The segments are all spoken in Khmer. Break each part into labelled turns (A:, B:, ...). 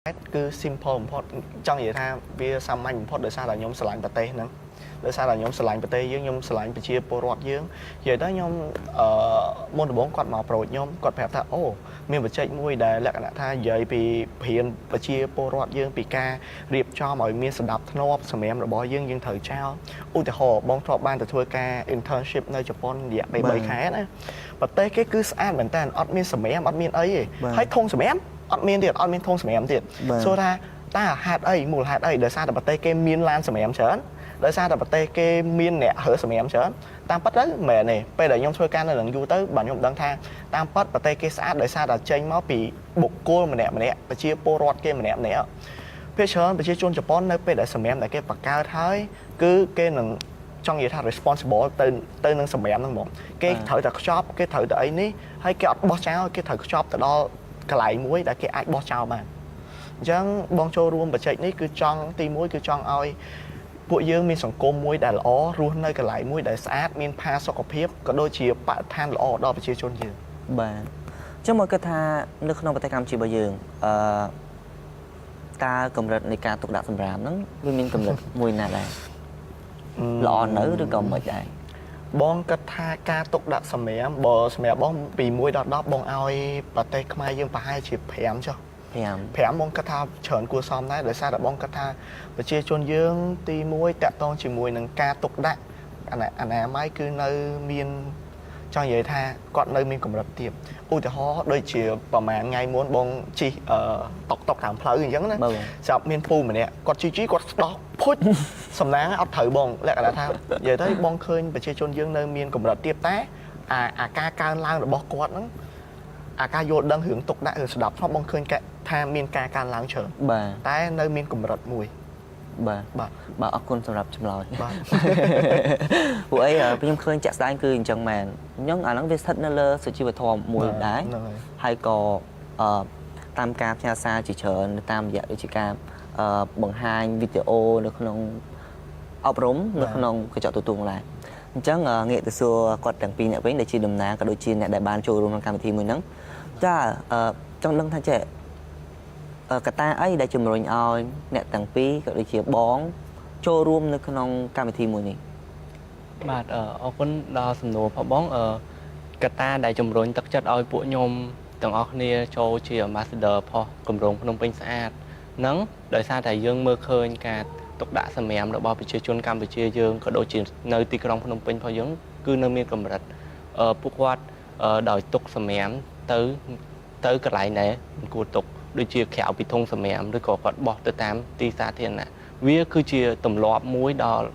A: គឺ simple បំផុតចង់និយាយថាវាសាមញ្ញបំផុតដោយសារតែខ្ញុំស្រឡាញ់ប្រទេសហ្នឹងដោយសារតែខ្ញុំស្រឡាញ់ប្រទេសយើងខ្ញុំស្រឡាញ់ប្រជាពលរដ្ឋយើងនិយាយទៅខ្ញុំមុនដំបូងគាត់មកប្រូចខ្ញុំគាត់ប្រាប់ថាអូមានបច្ចេកមួយដែលលក្ខណៈថានិយាយពីព្រានប្រជាពលរដ្ឋយើងពីការរៀបចំឲ្យមានសណ្ដាប់ធ្នាប់សម្រាប់របស់យើងត្រូវចោលឧទាហរណ៍បងធ្លាប់បានទៅធ្វើការ internship នៅជប៉ុនរយៈពេល3ខែណាប្រទេសគេគឺស្អាតមែនតើអត់មានសម្រាមអត់មានអីទេហើយធុងសម្រាមអត់មានទៀតអត់មានធុងសម្រាមទៀតសួរថាតើហេតុអីមូលហេតុអីដោយសារតែប្រទេសគេមានឡានសម្រាមច្រើនដោយសារតែប្រទេសគេមានអ្នករើសម្រាមច្រើនតាមពិតទៅមិនមែនទេពេលដែលខ្ញុំធ្វើការនៅនឹងយូរទៅបាទខ្ញុំដឹងថាតាមពិតប្រទេសគេស្អាតដោយសារតែចេញមកពីបុគ្គលម្នាក់ប្រជាពលរដ្ឋគេម្នាក់ភាគច្រើនប្រជាជនជប៉ុននៅពេលដែលសម្រាមដែលគេបង្កើតហើយគឺគេនឹងចង់និយាយថា responsible ទៅនឹងសម្រាមហ្នឹងហ្មងគេត្រូវតែខ្ចប់គេត្រូវតែអីនេះហើយគេអត់បោះចោលគេត្រូវខ្ចប់ទៅដល់កន្លែងមួយដែលគេអាចបោះចោលបានអញ្ចឹងបងចូលរួមបច្ចេកនេះគឺចង់ទី1គឺចង់ឲ្យពួកយើងមានសង្គមមួយដែលល្អរស់នៅកន្លែងមួយដែលស្អាតមានផាសុខភាពក៏ដូចជាបរិស្ថានល្អដល់ប្រជាជនយើង
B: បាទអញ្ចឹងមកគិតថានៅក្នុងប្រទេសកម្ពុជារបស់យើងតើកម្រិតនៃការទុកដាក់សម្រាមហ្នឹងវាមានកម្រិតមួយណាដែរល្អនៅឬក៏មិនដែរ
A: បងគិតថាការទុកដាក់សម្រាមបើសម្រាប់បងពី1ដល់10បងឲ្យប្រទេសខ្មែរយើងប្រហែលជា5ចុះ5បងគិតថាច្រើនគួរសមដែរដោយសារតែបងគិតថាប្រជាជនយើងទី1តាក់ទងជាមួយនឹងការទុកដាក់អនាម័យគឺនៅមានចង់និយាយថាគាត់នៅមានកម្រិតទាបឧទាហរណ៍ដូចជាប្រហែលថ្ងៃមុនបងជិះតុកតាមផ្លូវអញ្ចឹងណាស្រាប់មានពូម្នាក់គាត់ជីគាត់ស្ដោះភុចសំណាងអត់ត្រូវបងលក្ខណៈថានិយាយទៅបងឃើញប្រជាជនយើងនៅមានកម្រិតទាបតែអាការកើនឡើងរបស់គាត់ហ្នឹងអាការយល់ដឹងរឿងទុកដាក់ឬស្ដាប់ផងបងឃើញថាមានការកើនឡើងច្រើនតែនៅមានកម្រិតមួយ
B: បាទអរគុណសម្រាប់ចម្លើយបាទពួកអីខ្ញុំឃើញចាក់ស្ដែងគឺអញ្ចឹងមែនអញ្ចឹងអាហ្នឹងវាស្ថិតនៅលើសុជីវធម៌មួយដែរហើយក៏តាមការផ្ញើសារជាច្រើនតាមរយៈដូចជាការបង្ហាញវីដេអូនៅក្នុងអប់រំនៅក្នុងកញ្ចក់ទូទាំងឡានអញ្ចឹងងាកទៅសួរគាត់ទាំងពីរអ្នកវិញដែលជាតំណាងក៏ដូចជាអ្នកដែលបានចូលរួមក្នុងកម្មវិធីមួយហ្នឹងចាចង់ដឹងថាចេះកត្តាអីដែលជំរុញឲ្យអ្នកទាំងពីរក៏ដូចជាបងចូលរួមនៅក្នុងកម្មវិធីមួយនេះ
C: បាទអរគុណដល់សំណួរផងបងកត្តាដែលជំរុញទឹកចិត្តឲ្យពួកខ្ញុំទាំងអស់គ្នាចូលជា Ambassador ផុសគម្រោងភ្នំពេញស្អាតហ្នឹងដោយសារតែយើងមើលឃើញការទុកដាក់សម្រាមរបស់ប្រជាជនកម្ពុជាយើងក៏ដូចជានៅទីក្រុងភ្នំពេញរបស់យើងគឺនៅមានកម្រិតពួកគាត់ដោយទុកសម្រាមទៅកន្លែងដែលមិនគួរទុកដូចជាក្រៅពីធុងសម្រាមឬក៏គាត់បោះទៅតាមទីសាធារណៈវាគឺជាទម្លាប់មួយដល់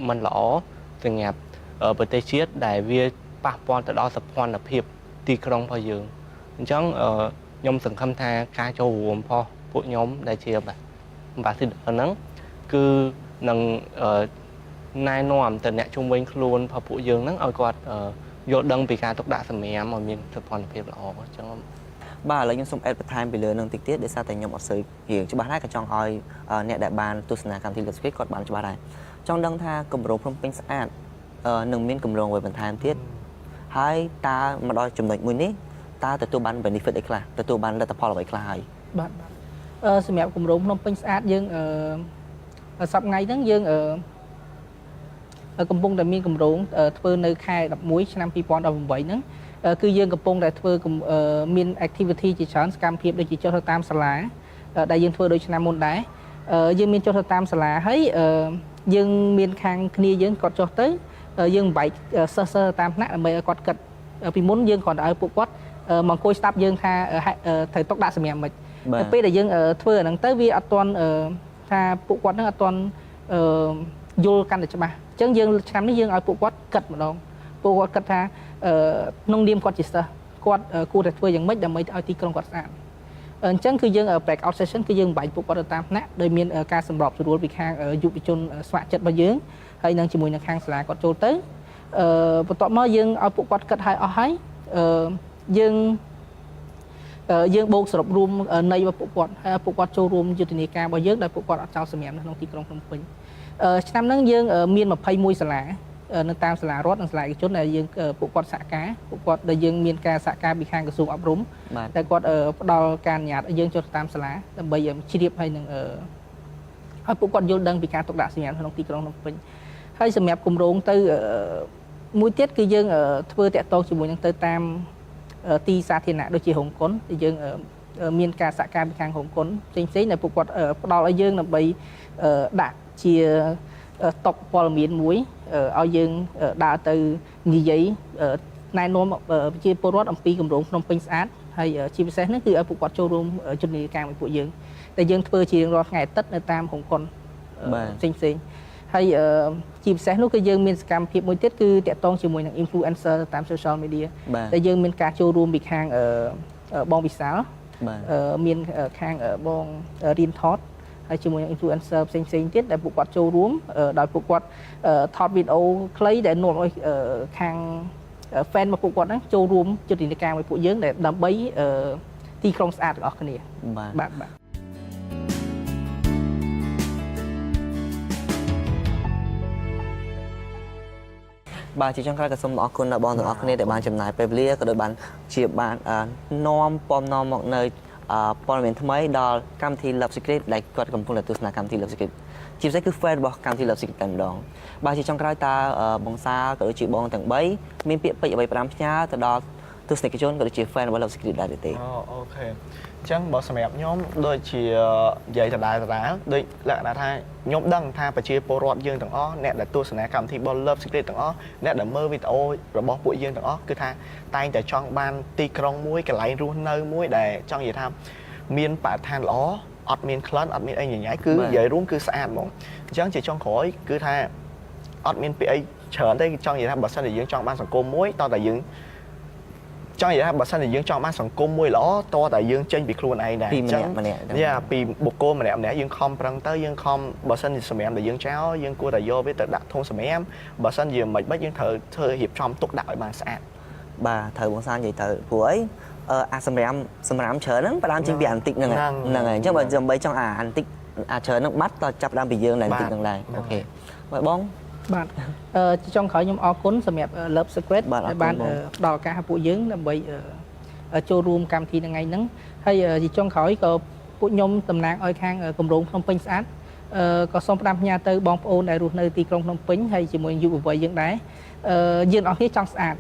C: មិនល្អសម្រាប់ប្រទេសជាតិដែលវាប៉ះពាល់ទៅដល់សោភ័ណភាពទីក្រុងរបស់យើងអញ្ចឹងខ្ញុំសង្ឃឹមថាការចូលរួមរបស់ពួកខ្ញុំដែលជា Ambassador ហ្នឹងគឺនឹងណែនាំទៅអ្នកជុំវិញខ្លួនរបស់ពួកយើងហ្នឹងឲ្យគាត់យល់ដឹងពីការទុកដាក់សម្រាមឲ្យមានសោភ័ណភាពល្អអញ្ចឹង
B: បាទឥឡូវខ្ញុំសូមអេដបន្ថែមពីលើនឹងតិចទៀតដោយសារតែខ្ញុំអត់សូវរៀងច្បាស់ដែរក៏ចង់ឲ្យអ្នកដែលបានទស្សនាកម្មវិធីលើកស្គីគាត់បានច្បាស់ដែរចង់ដឹងថាគម្រោងភ្នំពេញស្អាតនឹងមានគម្រោងអ្វីបន្ថែមទៀតហើយតើមកដល់ចំណុចមួយនេះតើទទួលបាន benefit អីខ្លះទទួលបានលទ្ធផលអ្វីខ្លះហើយ
D: បាទសម្រាប់គម្រោងភ្នំពេញស្អាតយើងសប្តាហ៍ហ្នឹងយើងកំពុងតែមានគម្រោងធ្វើនៅខែ11ឆ្នាំ2018ហ្នឹងគឺយើងកំពុងតែធ្វើមាន activity ជាច្រើនសកម្មភាពដូចជាចុះទៅតាមសាលាដែលយើងធ្វើដូចឆ្នាំមុនដែរយើងមានចុះទៅតាមសាលាហើយយើងមានខាងគ្នាយើងគាត់ចុះទៅយើងបែកសិស្សតាមថ្នាក់ដើម្បីឲ្យគាត់គិតពីមុនយើងគ្រាន់តែឲ្យពួកគាត់មកអង្គុយស្ដាប់យើងថាត្រូវទុកដាក់សម្រាប់មិនតែពេលដែលយើងធ្វើអាហ្នឹងទៅវាអត់ទាន់ថាពួកគាត់ហ្នឹងអត់ទាន់យល់កាន់តែច្បាស់អញ្ចឹងយើងឆ្នាំនេះយើងឲ្យពួកគាត់គិតម្ដងពួកគាត់គិតថាក្នុងនាមគាត់ជាសិស្សគាត់គួរតែធ្វើយ៉ាងម៉េចដើម្បីឲ្យទីក្រុងគាត់ស្អាតអញ្ចឹងគឺយើង break out session គឺយើងបែកពួកគាត់ទៅតាមថ្នាក់ដោយមានការសម្របសម្រួលពីខាងយុវជនស្ម័គ្រចិត្តរបស់យើងហើយនឹងជាមួយនឹងខាងសាលាគាត់ចូលទៅបន្ទាប់មកយើងឲ្យពួកគាត់គិតឲ្យអស់ហើយយើងបូកសរុបរួមនៃរបស់ពួកគាត់ហើយពួកគាត់ចូលរួមយុទ្ធនាការរបស់យើងដែលពួកគាត់អត់ចោលសម្រាប់នៅក្នុងទីក្រុងភ្នំពេញឆ្នាំហ្នឹងយើងមាន21សាលា នៅតាមសាលារដ្ឋនិងសាលាឯកជនដែលយើងពួកគាត់សហការពួកគាត់ដែលយើងមានការសហការពីខាងក្រសួងអប់រំតែគាត់ផ្ដល់ការអនុញ្ញាតឲ្យយើងចុះតាមសាលាដើម្បីជ្រាបហើយនឹងឲ្យពួកគាត់យល់ដឹងពីការទុកដាក់សម្រាប់ក្នុងទីក្រុងភ្នំពេញហើយសម្រាប់គម្រោងទៅមួយទៀតគឺយើងធ្វើតាក់ទងជាមួយនឹងទៅតាមទីសាធារណៈដូចជារោងកុនដែលយើងមានការសហការពីខាងរោងកុនផ្សេងៗដែលពួកគាត់ផ្ដល់ឲ្យយើងដើម្បីដាក់ជាតុកព័ត៌មានមួយឲ្យយើងដើរទៅនិយាយណែនាំប្រជាពលរដ្ឋអំពីគម្រោងភ្នំពេញស្អាតហើយជាពិសេសនោះគឺឲ្យពួកគាត់ចូលរួមជំនាញការមួយពួកយើងតែយើងធ្វើជារៀងរាល់ថ្ងៃអាទិត្យនៅតាមរោងកុនផ្សេងៗហើយជាពិសេសនោះគឺយើងមានសកម្មភាពមួយទៀតគឺតាក់ទងជាមួយនឹង influencer តាម social media តែយើងមានការចូលរួមពីខាងបងវិសាលមានខាងបងរៀនថតហើយជាមួយនឹង influencer ផ្សេងៗទៀតដែលពួកគាត់ចូលរួមដោយពួកគាត់ថតវីដេអូខ្លីដែលនាំឲ្យខាង fan របស់ពួកគាត់ហ្នឹងចូលរួមយុទ្ធនាការមួយពួកយើងដែលដើម្បីទីក្រុងស្អាតទាំងអស់គ្នាបាទ
B: បាទជាចុងក្រោយក៏សូមអរគុណដល់បងទាំងអស់គ្នាដែលបានចំណាយពេលវេលាក៏ដូចបានជាបាននាំពំនាំមកនៅព័ត៌មានថ្មីដល់កម្មវិធី Love Secret ដែលគាត់កំពុងតែទស្សនាកម្មវិធី Love Secret ជាពិសេសគឺ fan របស់កម្មវិធី Love Secret តែម្ដងបាទជាចុងក្រោយតើបងសាក៏ដូចជាបងទាំង3មានពាក្យពេចន៍អ្វីផ្ដាំផ្ញើទៅដល់ទស្សនិកជនក៏ដូចជា fan របស់ Love Secret ដែរទេ
A: អូខេអញ្ចឹងបើសម្រាប់ខ្ញុំដូចជានិយាយដដែលដូចលក្ខណៈថាខ្ញុំដឹងថាប្រជាពលរដ្ឋយើងទាំងអស់អ្នកដែលទស្សនាកម្មវិធីរបស់ Love Secret ទាំងអស់អ្នកដែលមើលវីដេអូរបស់ពួកយើងទាំងអស់គឺថាតែងតែចង់បានទីក្រុងមួយកន្លែងរស់នៅមួយដែលចង់និយាយថាមានបរិស្ថានល្អអត់មានក្លិនអត់មានអីញញ៉ៃគឺនិយាយរួមគឺស្អាតហ្មងអញ្ចឹងជាចុងក្រោយគឺថាអត់មានពីអីច្រើនទេចង់និយាយថាបើសិនជាយើងចង់បានសង្គមមួយតើតែយើងចង់និយាយថាបើសិនជាយើងចង់បានសង្គមមួយល្អតើតែយើងចេញពីខ្លួនឯងដែរ
B: អញ្ចឹង
A: ពីបុគ្គលម្នាក់យើងខំប្រឹងទៅយើងខំបើសិនជាសម្រាប់ដែលយើងចោលយើងគួរតែយកវាទៅដាក់ធុងសម្រាប់បើសិនជាមិនយើងត្រូវធ្វើរៀបចំទុកដាក់ឲ្យបានស្អាត
B: បាទត្រូវបងសាននិយាយទៅព្រោះអីអាសម្រាប់ច្រើនហ្នឹងផ្ដើមចេញពីអានតិចហ្នឹងហើយអញ្ចឹងបើដើម្បីចង់អានតិចច្រើនហ្នឹងបាត់តចាប់ដើមពីយើងដែរតិចហ្នឹងដែរអូខេបាទបង
D: បាទចុងក្រោយខ្ញុំអរគុណសម្រាប់ Love Secret ដែលបានផ្ដល់ឱកាសឲ្យពួកយើងដើម្បីចូលរួមកម្មវិធីថ្ងៃហ្នឹងហើយជាចុងក្រោយក៏ពួកខ្ញុំតំណាងឲ្យខាងគម្រោងភ្នំពេញស្អាតក៏សូមផ្ដាំផ្ញើទៅបងប្អូនដែលរស់នៅទីក្រុងភ្នំពេញហើយជាមួយយុវវ័យយើងដែរយើងអស់គ្នាចង់ស្អាត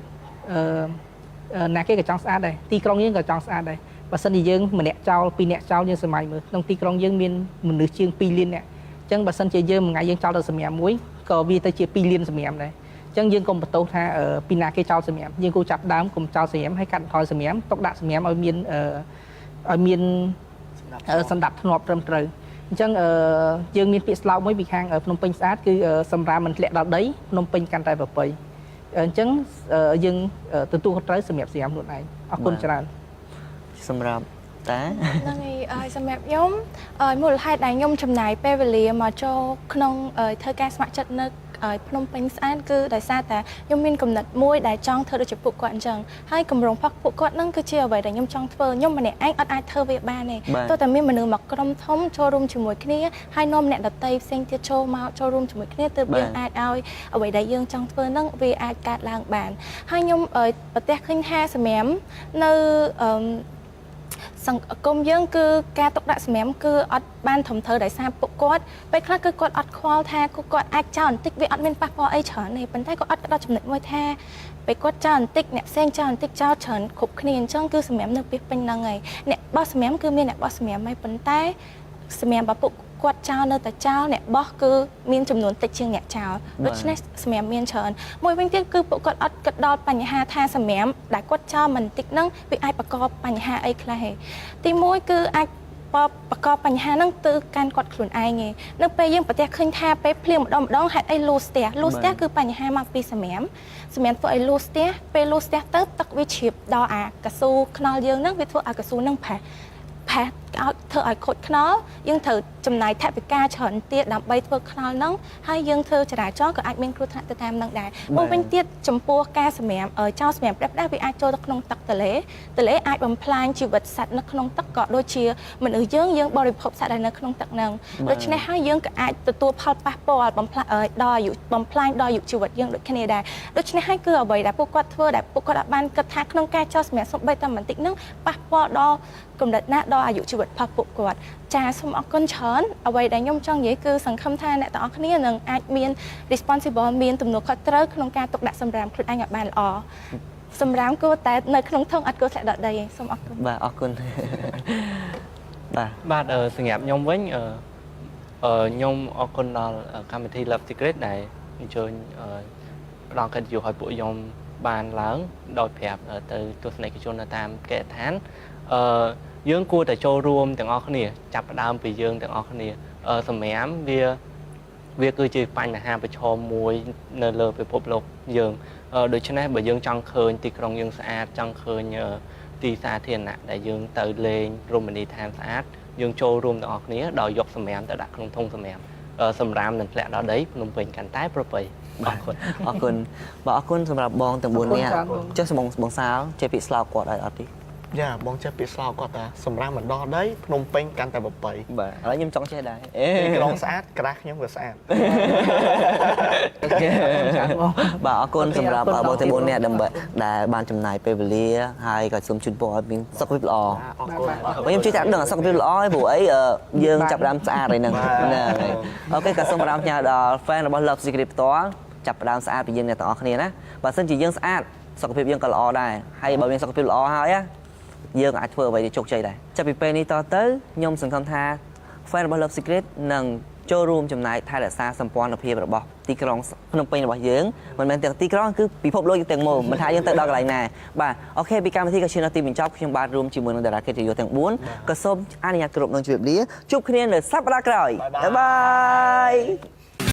D: ណាគេក៏ចង់ស្អាតដែរទីក្រុងយើងក៏ចង់ស្អាតដែរបើសិនជាយើងម្នាក់ចោលពីរនាក់ចោលយើងសម័យមើលក្នុងទីក្រុងយើងមានមនុស្សជាង2លាននាក់អញ្ចឹងបើសិនជាយើងមួយថ្ងៃយើងចោលទៅសម្រាប់មួយក៏វាទៅជា2លានសម្រាប់ដែរអញ្ចឹងយើងកុំបន្ទោសថាពីណាគេចោលសម្រាប់យើងគួរចាប់ដើមកុំចោលសម្រាប់ហើយកាត់បន្ថយសម្រាប់ទុកដាក់សម្រាប់ឲ្យមានសណ្ដាប់ធ្នាប់ត្រឹមត្រូវអញ្ចឹងយើងមានពាក្យស្លោកមួយពីខាងភ្នំពេញស្អាតគឺសម្រាប់មិនធ្លាក់ដល់ដីភ្នំពេញកាន់តែប្រពៃអញ្ចឹងយើងទទួលខុសត្រូវសម្រាប់ខ្លួនឯងអរគុណច្រើន
B: សម្រាប់តា
E: ហ្នឹងហើយសម្រាប់ខ្ញុំមូលហេតុដែលខ្ញុំចំណាយពេលវេលាមកចូលក្នុងធ្វើការស្ម័គ្រចិត្តនៅភ្នំពេញស្អាតគឺដោយសារតែខ្ញុំមានគំនិតមួយដែលចង់ធ្វើដូចជាពួកគាត់អញ្ចឹងហើយគម្រោងផកពួកគាត់ហ្នឹងគឺជាអ្វីដែលខ្ញុំចង់ធ្វើខ្ញុំម្នាក់ឯងអត់អាចធ្វើវាបានទេទោះតែមានមនុស្សមកក្រុមធំចូលរួមជាមួយគ្នាហើយនាំអ្នកដទៃផ្សេងទៀតចូលមកចូលរួមជាមួយគ្នាទើបយើងអាចឲ្យអ្វីដែលយើងចង់ធ្វើហ្នឹងវាអាចកើតឡើងបានហើយខ្ញុំប្រទះឃើញថាសម្រាប់នៅសង្គមយើងគឺការទុកដាក់សម្រាមគឺអត់បានធំត្រូវដោយសារពួកគាត់ពេលខ្លះគឺគាត់អត់ខ្វល់ថាគាត់អាចចោលបន្តិចវាអត់មានប៉ះពាល់អីច្រើនទេប៉ុន្តែគាត់អត់ដល់ចំណុចមួយថាពេលគាត់ចោលបន្តិចអ្នកផ្សេងចោលបន្តិចចោលច្រើនគ្រប់គ្នាអញ្ចឹងគឺសម្រាមនៅពេលពេញហ្នឹងហើយអ្នកបោះសម្រាមគឺមានអ្នកបោះសម្រាមហើយប៉ុន្តែសម្រាមរបស់ពួកគាត់ចោលនៅតែចោលអ្នកបោះគឺមានចំនួនតិចជាងអ្នកចោលដូច្នេះសម្រាមមានច្រើនមួយវិញទៀតគឺពួកគាត់អត់គិតដល់បញ្ហាថាសម្រាមដែលគាត់ចោលមិនតិចហ្នឹងវាអាចបង្កបញ្ហាអីខ្លះទេទីមួយគឺអាចបង្កបញ្ហាហ្នឹងទៅកាន់គាត់ខ្លួនឯងឯងនៅពេលយើងប្រទះឃើញថាពេលភ្លៀងម្ដងហេតុអីលូស្ទះគឺបញ្ហាមកពីសម្រាមធ្វើឲ្យលូស្ទះពេលលូស្ទះទៅទឹកវាជ្រាបដល់អាកស៊ូខ្នល់យើងហ្នឹងវាធ្វើឲ្យកស៊ូហ្នឹងផាស ធ្វើឲ្យខូចខ្នល់យើងត្រូវចំណាយថវិកាច្រើនទៀតដើម្បីធ្វើខ្នល់ហ្នឹងហើយយើងធ្វើចរាចរណ៍ក៏អាចមានគ្រោះថ្នាក់ទៅតាមហ្នឹងដែរមកវិញទៀតចំពោះការសម្រាមចោលសម្រាមប្រេះផ្ដាស់វាអាចចូលទៅក្នុងទឹកទន្លេអាចបំផ្លាញជីវិតសត្វនៅក្នុងទឹកក៏ដូចជាមនុស្សយើងបរិភោគសត្វដែលនៅក្នុងទឹកហ្នឹងដូច្នេះហើយយើងក៏អាចទទួលផលប៉ះពាល់បំផ្លាញដល់អាយុជីវិតយើងដូចគ្នាដែរដូច្នេះហើយគឺអ្វីដែលពួកគាត់ធ្វើដែលពួកគាត់បានគិតថាក្នុងការចោលសម្រាមសំបីតែបន្តិចហ្នឹងប៉ះពាល់ដល់កម្រិតណាដល់អាយុជីវិតរបស់ពួកគាត់ចាសូមអរគុណច្រើនអ្វីដែលខ្ញុំចង់និយាយគឺសង្ឃឹមថាអ្នកទាំងអស់គ្នានឹងអាចមាន responsible មានទំនួលខុសត្រូវក្នុងការទុកដាក់សម្រាមខ្លួនឯងឲ្យបានល្អសម្រាមគួរតែនៅក្នុងធុងអត់គួរធ្លាក់ដល់ដីទេសូមអរគុណ
B: បាទអរគុណ
C: បាទសម្រាប់ខ្ញុំវិញខ្ញុំអរគុណដល់កម្មវិធី Love Secret ដែលអញ្ជើញផ្ដល់កិត្តិយសឲ្យពួកខ្ញុំបានឡើងដោយប្រាប់ទៅទស្សនិកជននៅតាមគេហដ្ឋានយើងគួរតែចូលរួមទាំងអស់គ្នាចាប់ផ្ដើមពីយើងទាំងអស់គ្នាសម្រាប់វាគឺជាបញ្ហាប្រឈមមួយនៅលើពិភពលោកយើងដូច្នេះបើយើងចង់ឃើញទីក្រុងយើងស្អាតចង់ឃើញទីសាធារណៈដែលយើងទៅលេងរមណីយដ្ឋានស្អាតយើងចូលរួមទាំងអស់គ្នាដោយយកសម្រាមទៅដាក់ក្នុងធុងសម្រាមសម្រាមនឹងធ្លាក់ដល់ដីភ្នំពេញកាន់តែប្រពៃអរគុណ
B: អរគុណបាទអរគុណសម្រាប់បងទាំង4នាក់ចុះបងសាលចេះពាក្យស្លោកគាត់ឲ្យអត់ទេ
A: យ៉ាបងចេះពាក្យស្លោកគាត់ថាសម្រាប់មិនដោះដីភ្នំពេញកាន់តែប្រពៃ
B: បាទឥឡូវខ្ញុំចង់ចេះដែរ
A: ក្រុងស្អាតក្រាស់ខ្ញុំក៏ស្អាត
B: អូខេបាទអរគុណសម្រាប់បងទាំង4នាក់ដែលបានចំណាយពេលវេលាហើយក៏សូមជូនពរឲ្យមានសុខភាពល្អ
A: អរគុណ
B: ខ្ញុំជឿថាដឹងសុខភាពល្អហើយព្រោះអីយើងចាប់ដើមស្អាតហើយហ្នឹងអូខេក៏សូមផ្ញើដល់ fan របស់ Love Secret ផ្ទាល់ចាប់ដើមស្អាតពីយើងអ្នកទាំងអស់គ្នាណាបើមិនជាយើងស្អាតសុខភាពយើងក៏ល្អដែរហើយបើមានសុខភាពល្អហើយយើងអាចធ្វើអ្វីដែលជោគជ័យដែរចាប់ពីពេលនេះតទៅខ្ញុំសង្ឃឹមថា fan របស់ Love Secret នឹងចូលរួមចំណែកថែរក្សាសម្ព័ន្ធភាពរបស់ទីក្រុងភ្នំពេញរបស់យើងមិនមែនទាំងទីក្រុងគឺពិភពលោកទាំងមូលមិនថាយើងទៅដល់កន្លែងណាបាទអូខេពីកម្មវិធីក៏ឈានដល់ទីបញ្ចប់ខ្ញុំបាទរួមជាមួយនឹងតារាកិត្តិយសទាំង4ក៏សូមអនុញ្ញាតគ្រប់នឹងជម្រាបលាជួបគ្នានៅសប្តាហ៍ក្រោយបាយបាយ